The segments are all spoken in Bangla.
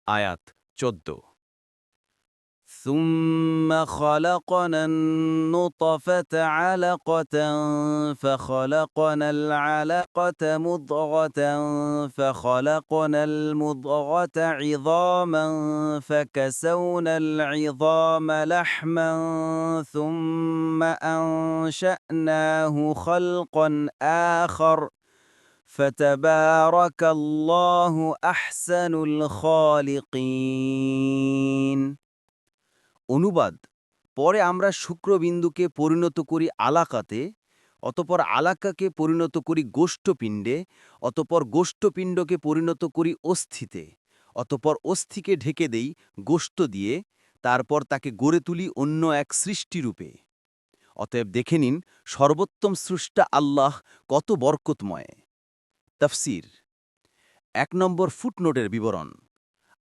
আয়াত 14 ثم خلقنا النطفة علقة فخلقنا العلقة مضغة فخلقنا المضغة عظاما فكسونا العظام لحما ثم أنشأناه خلقا آخر فتبارك الله أحسن الخالقين অনুবাদ পরে আমরা শুক্রবিন্দুকে পরিণত করি আলাকাতে, অতঃপর আলাকাকে পরিণত করি গোষ্ঠপিণ্ডে, অতঃপর গোষ্ঠপিণ্ডকে পরিণত করি অস্থিতে, অতঃপর অস্থিকে ঢেকে দেই গোষ্ঠ দিয়ে, তারপর তাকে গড়ে তুলি অন্য এক সৃষ্টিরূপে। অতএব দেখে নিন সর্বোত্তম স্রষ্টা আল্লাহ কত বরকতময়। তাফসীর ১ নম্বর ফুটনোটের বিবরণ।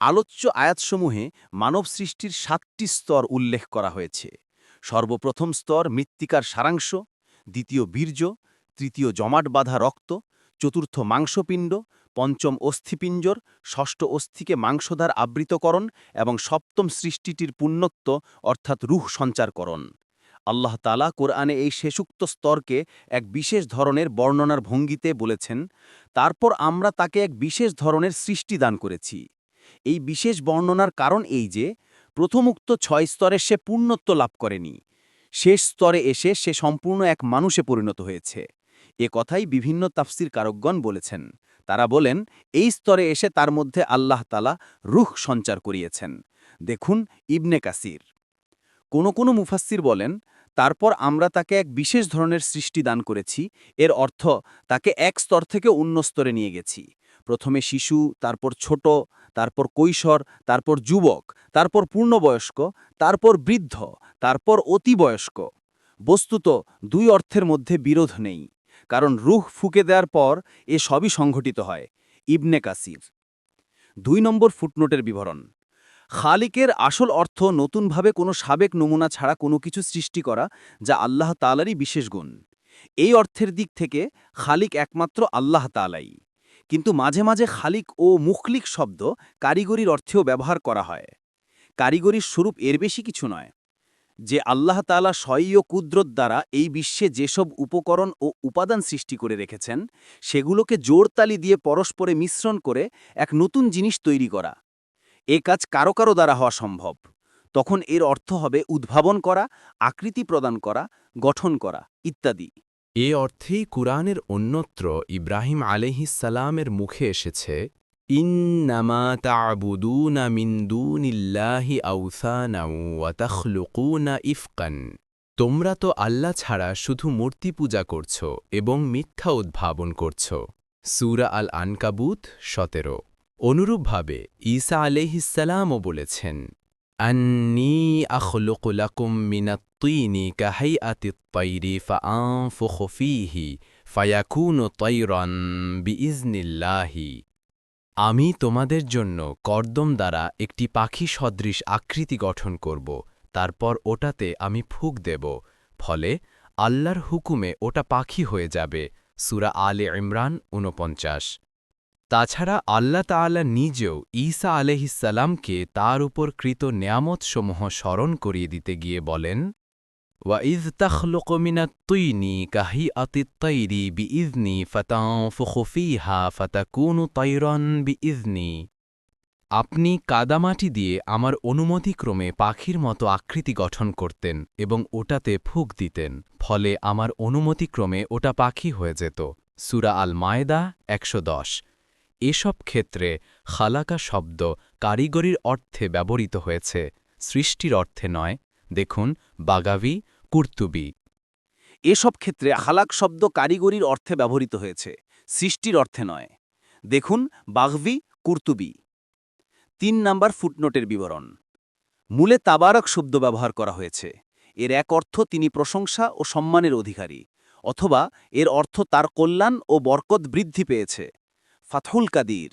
আলোচ্য আয়াতসমূহে মানব সৃষ্টির ৭টি স্তর উল্লেখ করা হয়েছে। সর্বপ্রথম স্তর মৃত্তিকার সারাংশ, দ্বিতীয় বীর্য, তৃতীয় জমাট বাঁধা রক্ত, চতুর্থ মাংসপিণ্ড, পঞ্চম অস্থিপিঞ্জর, ষষ্ঠ অস্থিকে মাংস দ্বারা আবৃতকরণ এবং সপ্তম সৃষ্টিটির পুণ্যত্ব অর্থাৎ রূহ সঞ্চারকরণ। আল্লাহ তাআলা কোরআনে এই শেষোক্ত স্তরকে এক বিশেষ ধরনের বর্ণনার ভঙ্গিতে বলেছেন, তারপর আমরা তাকে এক বিশেষ ধরনের সৃষ্টি দান করেছি। এই বিশেষ বর্ণনার কারণ এই যে প্রথমোক্ত ৬ স্তরে সে পূর্ণত্ব লাভ করেনি, শেষ স্তরে এসে সে সম্পূর্ণ এক মানুষে পরিণত হয়েছে। এ কথাই বিভিন্ন তাফসীর কারকগণ বলেছেন। তারা বলেন এই স্তরে এসে তার মধ্যে আল্লাহ তাআলা রূহ সঞ্চার করিয়েছেন। দেখুন ইবনে কাসির। কোনো মুফাসসির বলেন তারপর আমরা তাকে এক বিশেষ ধরনের সৃষ্টি দান করেছি, এর অর্থ তাকে এক স্তর থেকে অন্য স্তরে নিয়ে গেছি। প্রথমে শিশু, তারপর ছোট, তারপর কৈশোর, তারপর যুবক, তারপর পূর্ণবয়স্ক, তারপর বৃদ্ধ, তারপর অতিবয়স্ক। বস্তুত দুই অর্থের মধ্যে বিরোধ নেই, কারণ রূহ ফুঁকে দেওয়ার পর এ সবই সংঘটিত হয়। ইবনে কাসির ২ নম্বর ফুটনোটের বিবরণ। খালিকের আসল অর্থ নতুনভাবে কোনো সাবেক নমুনা ছাড়া কোনো কিছু সৃষ্টি করা, যা আল্লাহ তাআলারই বিশেষ গুণ। এই অর্থের দিক থেকে খালিক একমাত্র আল্লাহ তাআলাই। কিন্তু মাঝে মাঝে খালিক ও মুখলিক শব্দ কারিগরির অর্থেও ব্যবহার করা হয়। কারিগরির স্বরূপ এর বেশি কিছু নয়, যে আল্লাহ তাআলা স্বয়ীয় কুদরত দ্বারা এই বিশ্বে যেসব উপকরণ ও উপাদান সৃষ্টি করে রেখেছেন, সেগুলোকে জোরতালি দিয়ে পরস্পরে মিশ্রণ করে এক নতুন জিনিস তৈরি করা। এ কাজ কারো কারো দ্বারা হওয়া সম্ভব। তখন এর অর্থ হবে উদ্ভাবন করা, আকৃতি প্রদান করা, গঠন করা ইত্যাদি। এ অর্থেই কুরআনের অন্যত্র ইব্রাহিম আলাইহিসসালামের মুখে এসেছে, ইন্নামা তা'বুদুনা মিন দুনিল্লাহি আওসানাও ওয়া তাখলুকুনা ইফকান। তোমরা তো আল্লাহ ছাড়া শুধু মূর্তি পূজা করছ এবং মিথ্যা উদ্ভাবন করছ। সূরা আল আনকাবুত ১৭। অনুরূপভাবে ঈসা আলাইহিসসালামও বলেছেন, আন্নী আখলুকু লাকুম মিনাত তিনি কাহাইআতিত তাইরি ফাআনফুখু ফীহি ফায়াকুনু তায়রান বিইজনিল্লাহি। আমি তোমাদের জন্য কর্দম দ্বারা একটি পাখি সদৃশ আকৃতি গঠন করব, তারপর ওটাতে আমি ফুঁক দেব, ফলে আল্লাহর হুকুমে ওটা পাখি হয়ে যাবে। সূরা আলে ইমরান ৪৯। তাছাড়া আল্লাহ তাআলা নিজেও ঈসা আলাইহিসসালামকে তার উপর কৃত নেয়ামতসমূহ স্মরণ করিয়ে দিতে গিয়ে বলেন, ওয়াইজ তাখলুকু মিনাত তিনি কাহাইআতিত তাইরি বিইজনি ফাতানফুখু ফীহা ফাতাকুনু তায়রান বিইজনি। আপনি কাদামাটি দিয়ে আমার অনুমতিক্রমে পাখির মতো আকৃতি গঠন করতেন এবং ওটাতে ফুঁক দিতেন, ফলে আমার অনুমতিক্রমে ওটা পাখি হয়ে যেত। সূরা আল মায়েদা ১১০। এসব ক্ষেত্রে খালাকা শব্দ কারিগরির অর্থে ব্যবহৃত হয়েছে, সৃষ্টির অর্থে নয়। দেখুন বাগাভি, কুর্তুবি। এসব ক্ষেত্রে খালাক শব্দ কারিগরির অর্থে ব্যবহৃত হয়েছে, সৃষ্টির অর্থে নয়। দেখুন বাগভি, কুর্তুবি। ৩ নম্বর ফুটনোটের বিবরণ। মূলে তাবারক শব্দ ব্যবহার করা হয়েছে। এর এক অর্থ তিনি প্রশংসা ও সম্মানের অধিকারী, অথবা এর অর্থ তার কল্যাণ ও বরকত বৃদ্ধি পেয়েছে। ফাতহুল কাদির